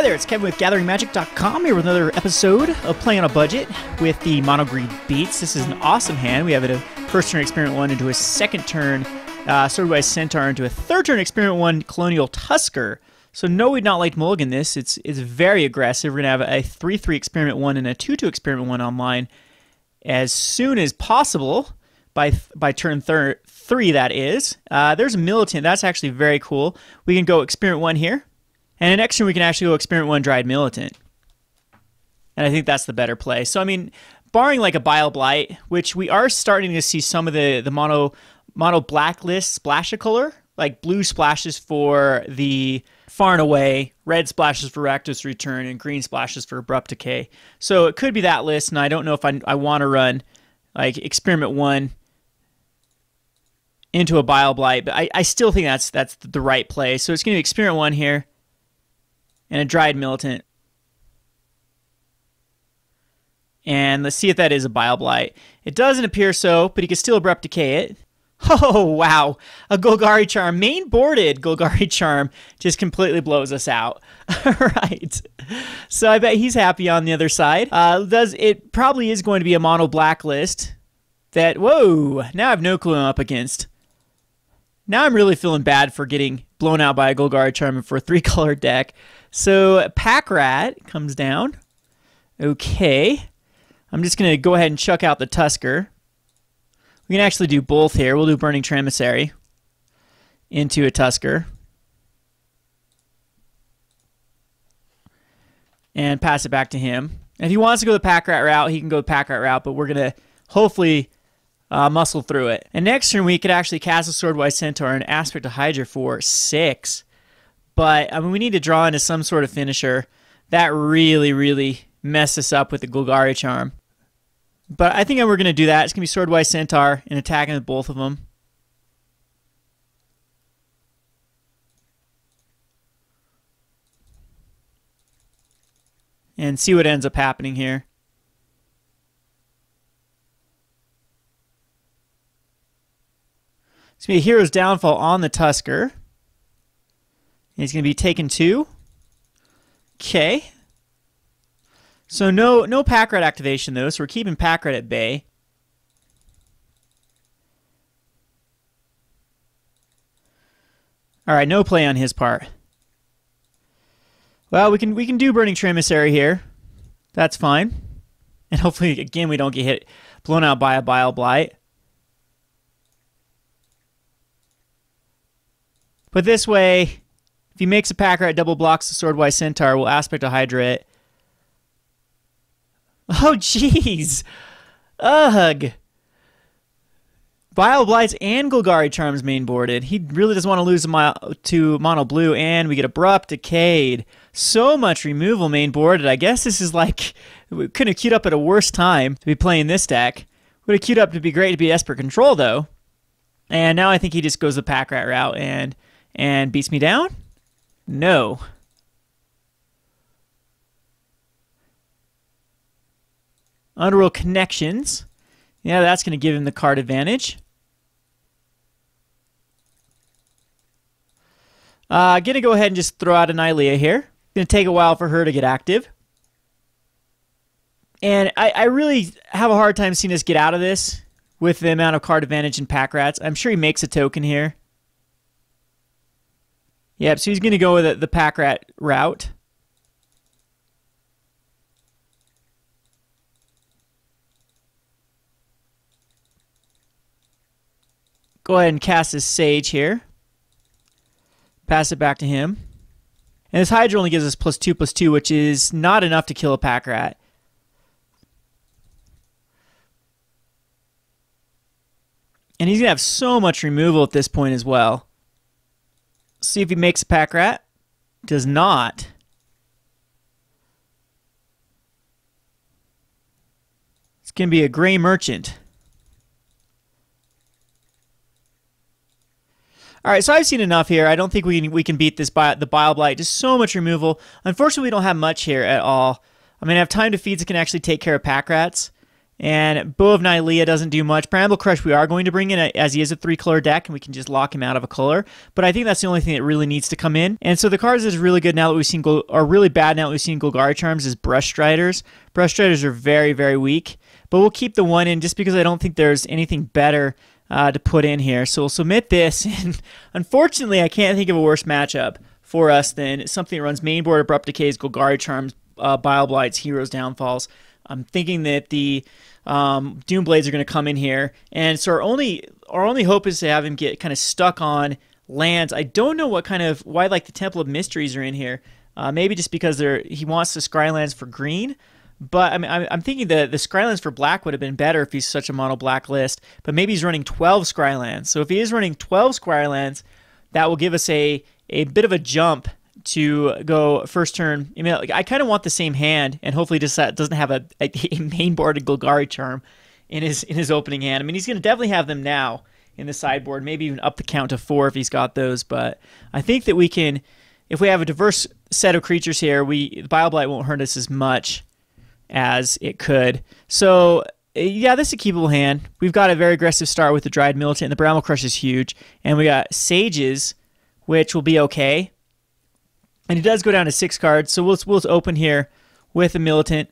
there, it's Kevin with GatheringMagic.com here with another episode of Playing on a Budget with the Mono Green Beats. This is an awesome hand. We have a first turn Experiment 1 into a second turn Swordwise Centaur into a third turn Experiment 1 Kalonian Tusker. So no, we'd not like to mulligan this. It's very aggressive. We're going to have a 3-3 Experiment 1 and a 2-2 Experiment 1 online as soon as possible by turn 3, that is. There's a Militant. That's actually very cool. We can go Experiment 1 here. And in next turn, we can actually go Experiment 1 Dryad Militant. And I think that's the better play. So, I mean, barring like a Bile Blight, which we are starting to see some of the mono blacklist splash-a-color, like blue splashes for the Far and Away, red splashes for Rakdos Return, and green splashes for Abrupt Decay. So it could be that list, and I don't know if I want to run like Experiment 1 into a Bile Blight, but I still think that's the right play. So it's going to be Experiment 1 here, and a Dryad Militant. And let's see if that is a Bile Blight. It doesn't appear so, but he can still Abrupt Decay it. Oh, wow. A Golgari Charm. Main boarded Golgari Charm just completely blows us out. Right. So I bet he's happy on the other side. It probably is going to be a mono blacklist that, whoa, now I have no clue I'm up against. Now I'm really feeling bad for getting blown out by a Golgari Charm for a 3-color deck. So Pack Rat comes down. Okay. I'm just going to go ahead and chuck out the Tusker. We can actually do both here. We'll do Burning-Tree Emissary into a Tusker. And pass it back to him. And if he wants to go the Pack Rat route, he can go the Pack Rat route, but we're going to hopefully muscle through it. And next turn, we could actually cast a Swordwise Centaur and Mistcutter Hydra for 6. But, I mean, we need to draw into some sort of finisher. That really messed us up with the Golgari Charm. But I think we're going to do that. It's going to be Swordwise Centaur and attacking with both of them. And see what ends up happening here. It's going to be a Hero's Downfall on the Tusker. He's going to be taken 2. Okay. So no Pack Rat activation though, so we're keeping Pack Rat at bay. All right, no play on his part. Well, we can do Burning-Tree Emissary here. That's fine. And hopefully again we don't get blown out by a Bile Blight. But this way, if he makes a Pack Rat, double blocks the Swordwise Centaur, we'll Mistcutter Hydra it. Oh, jeez. Ugh. Bile Blights and Golgari Charms main boarded. He really doesn't want to lose to Mono Blue, and we get Abrupt Decayed. So much removal main boarded. I guess this is like, we couldn't have queued up at a worse time to be playing this deck. Would have queued up to be great to be Esper Control, though. And now I think he just goes the Pack Rat route and beats me down? No. Underworld Connections. Yeah, that's going to give him the card advantage. Going to go ahead and just throw out a Nylea here. Going to take a while for her to get active. And I really have a hard time seeing us get out of this with the amount of card advantage in Pack Rats. I'm sure he makes a token here. Yep, so he's going to go with the Pack Rat route. Go ahead and cast his Sage here. Pass it back to him. And this Hydra only gives us +2/+2, which is not enough to kill a Pack Rat. And he's going to have so much removal at this point as well. See if he makes a Pack Rat. Does not. It's going to be a Gray Merchant. All right, so I've seen enough here. I don't think we can beat this the Bile Blight. Just so much removal. Unfortunately, we don't have much here at all. I mean, I have Time to Feeds that can actually take care of Pack Rats. And Bow of Nylea doesn't do much. Bramblecrush we are going to bring in as he is a 3-color deck, and we can just lock him out of a color. But I think that's the only thing that really needs to come in. And so the cards that is really good now that we've seen, are really bad now that we've seen Golgari Charms is Brushstriders. Brushstriders are very, very weak. But we'll keep the one in just because I don't think there's anything better to put in here. So we'll submit this. And unfortunately, I can't think of a worse matchup for us than something that runs Mainboard, Abrupt Decays, Golgari Charms, Bile Blights, Heroes Downfalls. I'm thinking that the Doom Blades are going to come in here, and so our only hope is to have him get kind of stuck on lands. I don't know why like the Temple of Mysteries are in here. Maybe just because he wants the Scrylands for green. But I mean, I'm thinking the Scrylands for black would have been better if he's such a mono black list. But maybe he's running 12 Scrylands. So if he is running 12 Scrylands, that will give us a bit of a jump to go first turn. I mean, like, I kind of want the same hand, and hopefully just doesn't have a main board Golgari Charm in his opening hand. I mean, he's going to definitely have them now in the sideboard, maybe even up the count to 4 if he's got those. But I think that we can, if we have a diverse set of creatures here, the Bile Blight won't hurt us as much as it could. So yeah, this is a keepable hand. We've got a very aggressive start with the Dryad Militant, and the Bramblecrush is huge. And we got Sages, which will be okay. And he does go down to 6 cards, so we'll open here with a Militant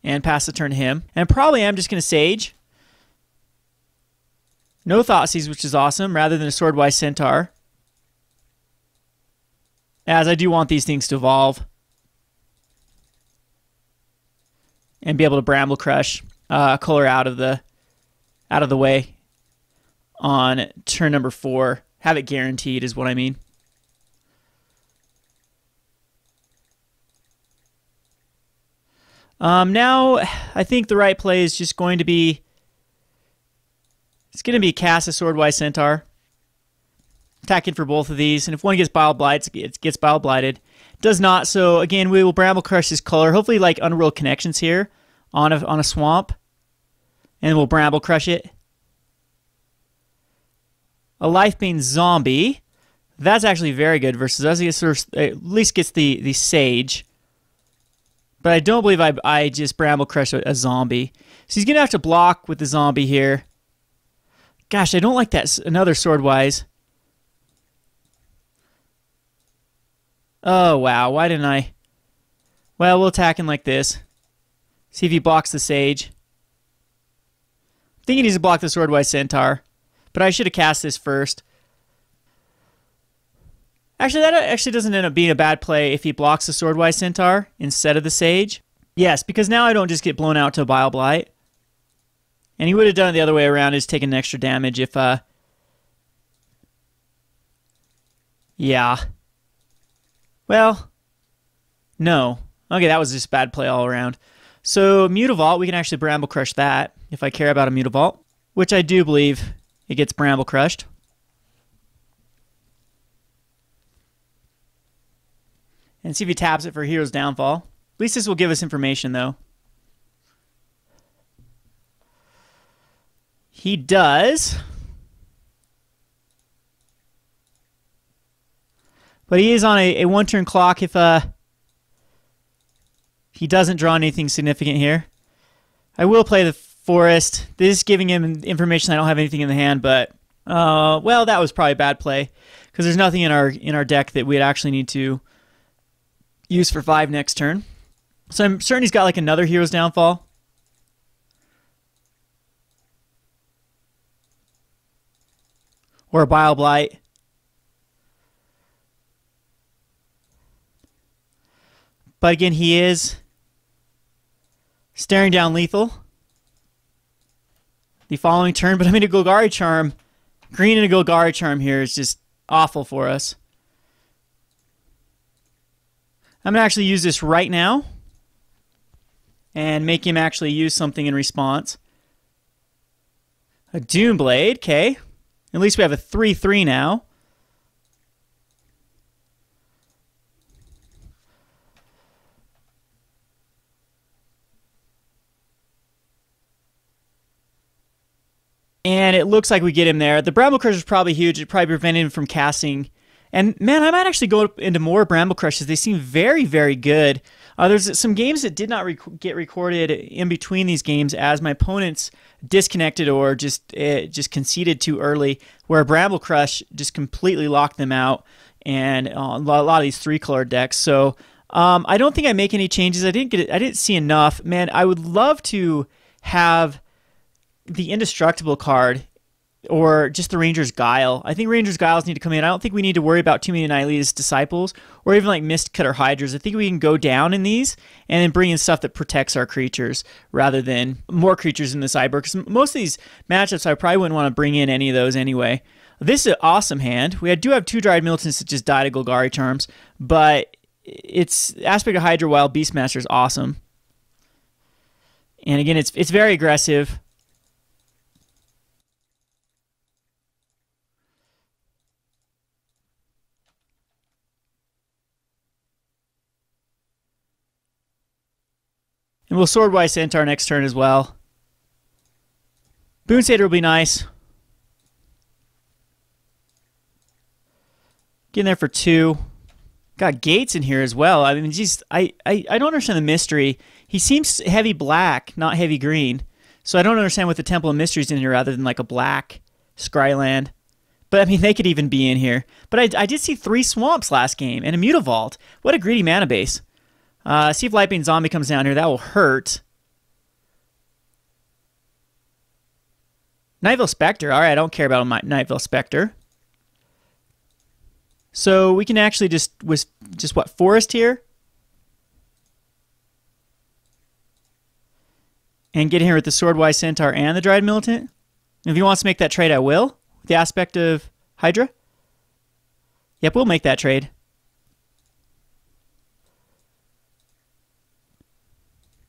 and pass the turn to him. And probably I'm just going to Sage. No Thoughtseize, which is awesome, rather than a Swordwise Centaur. As I do want these things to evolve. And be able to Bramblecrush color out of the way on turn number 4. Have it guaranteed is what I mean. Now, I think the right play is just going to be, it's going to be cast a Swordwise Centaur. Attacking for both of these, and if one gets Bile Blighted, it gets Bile Blighted. Does not, so again, we will Bramblecrush his color. Hopefully like Unreal Connections here on a swamp. And we'll Bramblecrush it. A Lifebane Zombie. That's actually very good versus us. At least gets the Sage. But I don't believe I just Bramblecrush a zombie. So he's going to have to block with the zombie here. Gosh, I don't like that. Another Swordwise. Oh, wow. Why didn't I? Well, we'll attack him like this. See if he blocks the Sage. I think he needs to block the Swordwise Centaur. But I should have cast this first. Actually, that actually doesn't end up being a bad play if he blocks the Swordwise Centaur instead of the Sage. Yes, because now I don't just get blown out to a Bile Blight. And he would have done it the other way around, is taking extra damage if, yeah. Well, no. Okay, that was just bad play all around. So, Mutavault, we can actually Bramblecrush that, if I care about a Mutavault. Which I do believe it gets Bramblecrushed. And see if he taps it for Hero's Downfall. At least this will give us information, though. He does. But he is on a one-turn clock if he doesn't draw anything significant here. I will play the Forest. This is giving him information I don't have anything in the hand, but well, that was probably a bad play because there's nothing in our deck that we'd actually need to use for 5 next turn. So I'm certain he's got like another Hero's Downfall. Or a Bile Blight. But again, he is staring down lethal the following turn. But I mean, a Golgari Charm, green and a Golgari Charm here is just awful for us. I'm going to actually use this right now and make him actually use something in response. A Doomblade, okay. At least we have a 3/3 now. And it looks like we get him there. The Bramblecrush is probably huge. It probably prevented him from casting And man, I might actually go into more Bramblecrushes. They seem very, very good. There's some games that did not get recorded in between these games as my opponents disconnected or just conceded too early, where Bramblecrush just completely locked them out, and a lot of these 3-color decks. So I don't think I make any changes. I didn't see enough. Man, I would love to have the Indestructible card, or just the Ranger's Guile. I think Ranger's Guiles need to come in. I don't think we need to worry about too many Nylea's Disciples, or even like Mistcutter Hydras. I think we can go down in these and then bring in stuff that protects our creatures rather than more creatures in the sideboard, because most of these matchups I probably wouldn't want to bring in any of those anyway. This is an awesome hand. We do have 2 Dryad Militants that just died of Golgari Charms, but its Aspect of Hydra Wild Beastmaster is awesome. And again, it's very aggressive. And we'll Swordwise Centaur next turn as well. Boon Satyr will be nice. Get in there for 2. Got Gates in here as well. I mean, geez, I don't understand the mystery. He seems heavy black, not heavy green. So I don't understand what the Temple of Mystery's in here rather than like a black Scryland. But I mean, they could even be in here. But I did see 3 Swamps last game and a Mutavault. What a greedy mana base. See if Lightbane Zombie comes down here. That will hurt. Nightvale Spectre. Alright, I don't care about my Nightvale Spectre. So we can actually just what, Forest here? And get in here with the Swordwise Centaur and the Dryad Militant. If he wants to make that trade, I will. The Aspect of Hydra. Yep, we'll make that trade.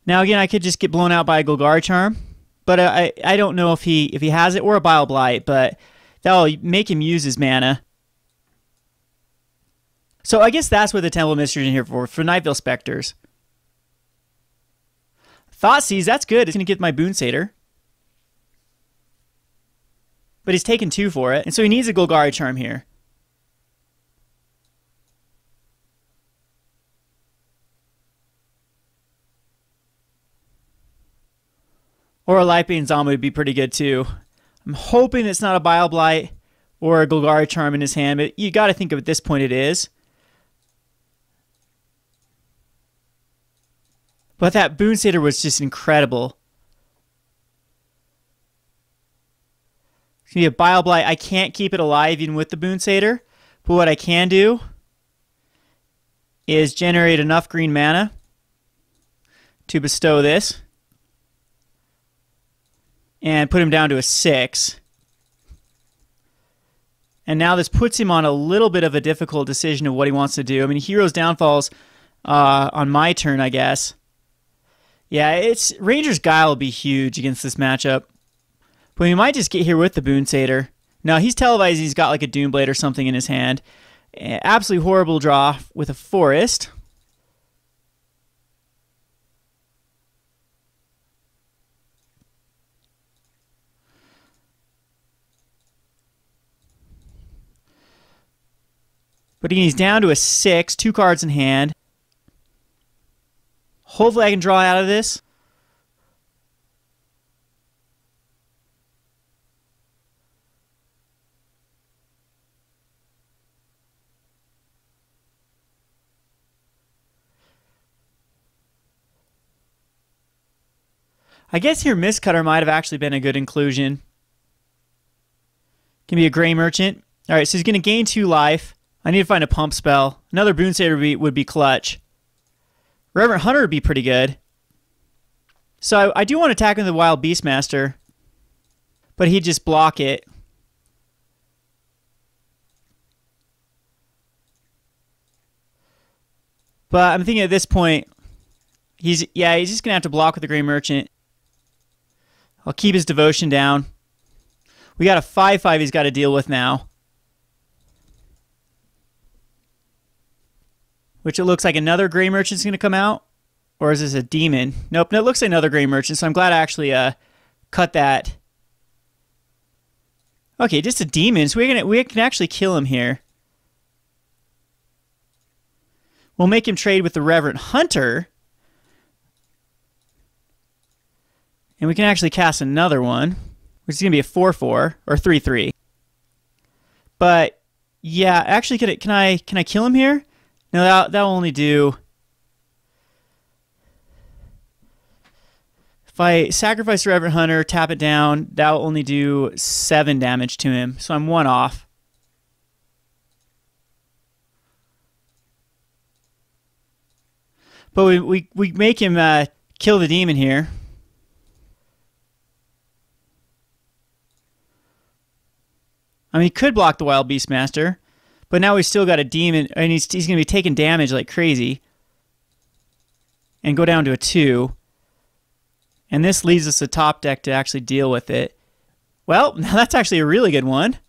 Now again, I could just get blown out by a Golgari Charm, but I don't know if he has it, or a Bile Blight, but that'll make him use his mana. So I guess that's what the Temple of Mystery is in here for Nightvale Specters. Thoughtseize, that's good. It's going to get my Boon Satyr. But he's taken 2 for it, and so he needs a Golgari Charm here. Or a Lightbane Zombie would be pretty good too. I'm hoping it's not a Bile Blight or a Golgari Charm in his hand, but you got to think of at this point it is. But that Boon Satyr was just incredible. It's going to be a Bile Blight. I can't keep it alive even with the Boon Satyr, but what I can do is generate enough green mana to bestow this. And put him down to a 6. And now this puts him on a little bit of a difficult decision of what he wants to do. I mean, Hero's Downfall's on my turn, I guess. Yeah, it's Ranger's Guile will be huge against this matchup. But we might just get here with the Boon Satyr. Now, he's televised he's got like a Doomblade or something in his hand. Absolutely horrible draw with a Forest. But he's down to a 6, 2 cards in hand. Hopefully I can draw out of this. I guess here Mistcutter might have actually been a good inclusion. Can be a Gray Merchant. Alright, so he's going to gain 2 life. I need to find a pump spell. Another Boon Satyr would be clutch. Reverent Hunter would be pretty good. So I do want to attack him with the Wild Beastmaster, but he'd just block it. But I'm thinking at this point, he's just going to have to block with the Gray Merchant. I'll keep his Devotion down. We got a 5/5 he's got to deal with now. Which it looks like another Gray Merchant's going to come out. Or is this a demon? Nope, no, it looks like another Gray Merchant, so I'm glad I actually cut that. Okay, just a demon, so we can actually kill him here. We'll make him trade with the Reverent Hunter. And we can actually cast another one, which is going to be a 4/4 or 3/3. But yeah, actually, can I kill him here? No, that'll only do. If I sacrifice the Reverent Hunter, tap it down, that'll only do 7 damage to him. So I'm 1 off. But we make him kill the demon here. I mean, he could block the Wild Beastmaster, but now we've still got a demon, and he's going to be taking damage like crazy. And go down to a 2. And this leaves us a top deck to actually deal with it. Well, now that's actually a really good one.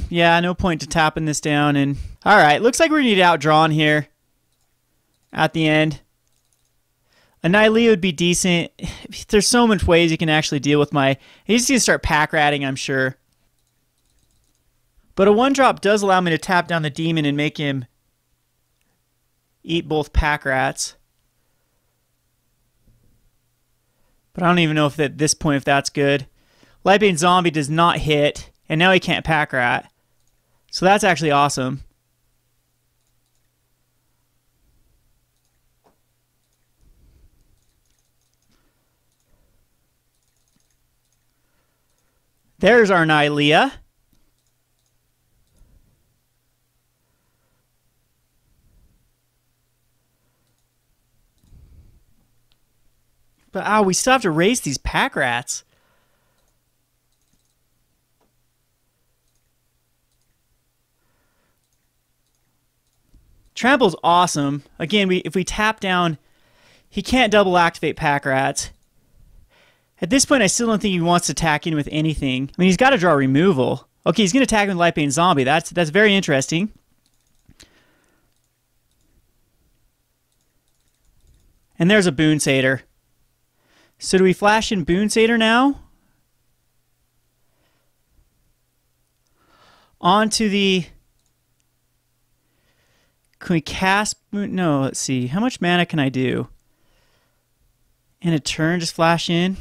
Yeah, no point to tapping this down. And all right, looks like we're going to need outdrawn here at the end. A Nylea would be decent. There's so much ways you can actually deal with my... He's going to start pack ratting, I'm sure. But a 1-drop does allow me to tap down the demon and make him eat both pack rats. But I don't even know if at this point if that's good. Lightbane Zombie does not hit, and now he can't pack rat. So that's actually awesome. There's our Nylea. But we still have to race these pack rats. Trample's awesome. Again, if we tap down, he can't double activate pack rats. At this point, I still don't think he wants to attack in with anything. I mean, he's got to draw removal. Okay, he's going to attack with Lightbane Zombie. That's very interesting. And there's a Boon Satyr. So do we flash in Boon Satyr now? Onto the... Can we cast... No, let's see. How much mana can I do? In a turn, just flash in.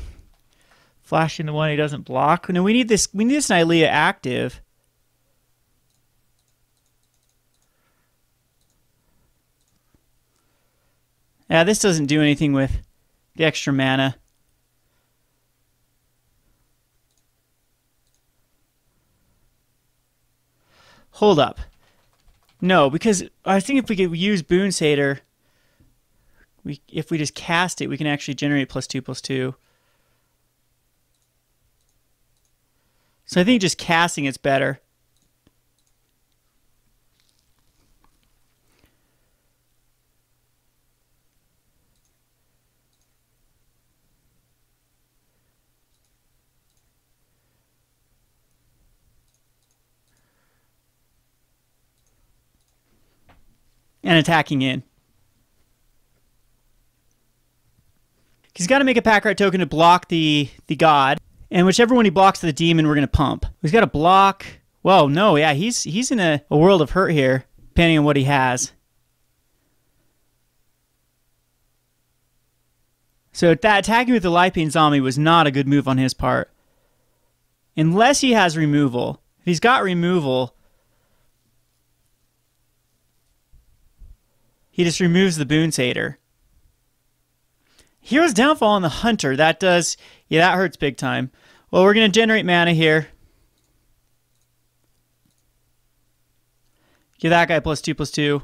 Flash in the one he doesn't block. No, we need this Nylea active. Yeah, this doesn't do anything with the extra mana. Hold up. No, because I think if we could use Boon Satyr, if we just cast it, we can actually generate +2/+2. So I think just casting it's better. And attacking in. He's got to make a pack rat token to block the god. And whichever one he blocks the demon, we're going to pump. He's got to block... Well, no, yeah, he's in a world of hurt here, depending on what he has. So that attacking with the Lightbane Zombie was not a good move on his part. Unless he has removal. If he's got removal... He just removes the Boon Satyr. Hero's Downfall on the Hunter. That does... Yeah, that hurts big time. Well, we're going to generate mana here. Give that guy +2/+2.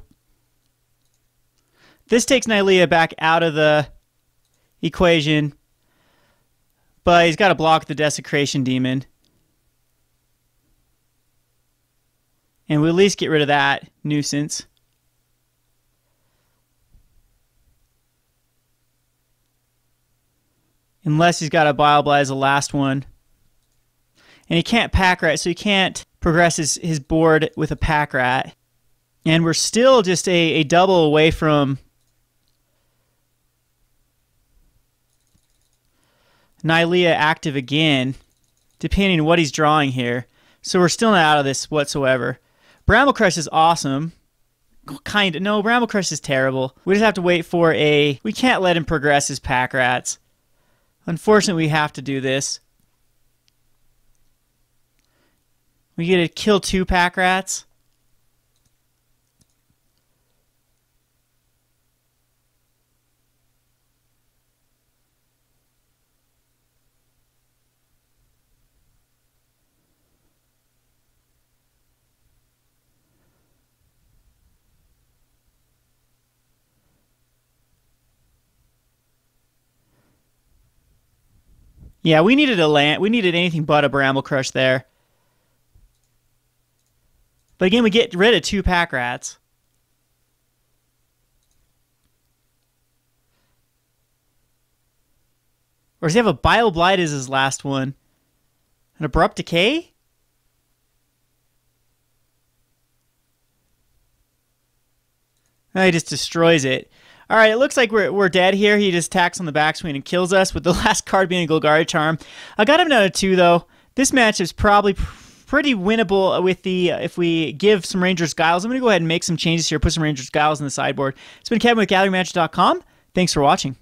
This takes Nylea back out of the equation. But he's got to block the Desecration Demon. And we'll at least get rid of that nuisance. Unless he's got a Bile as the last one. And he can't pack rat, so he can't progress his board with a pack rat. And we're still just a double away from... Nylea active again, depending on what he's drawing here. So we're still not out of this whatsoever. Bramblecrush is awesome. Kind of. No, Bramblecrush is terrible. We just have to wait for a... We can't let him progress his pack rats. Unfortunately, we have to do this. We get to kill 2 pack rats. Yeah, we needed a land. We needed anything but a Bramblecrush there. But again, we get rid of 2 pack rats. Or does he have a Bile Blight as his last one? An Abrupt Decay? Oh, he just destroys it. All right, it looks like we're dead here. He just attacks on the backswing and kills us with the last card being a Golgari Charm. I got him down to 2, though. This match is probably pretty winnable with the if we give some Rangers Guiles. I'm going to go ahead and make some changes here, put some Rangers Guiles in the sideboard. It's been Kevin with GatheringMagic.com. Thanks for watching.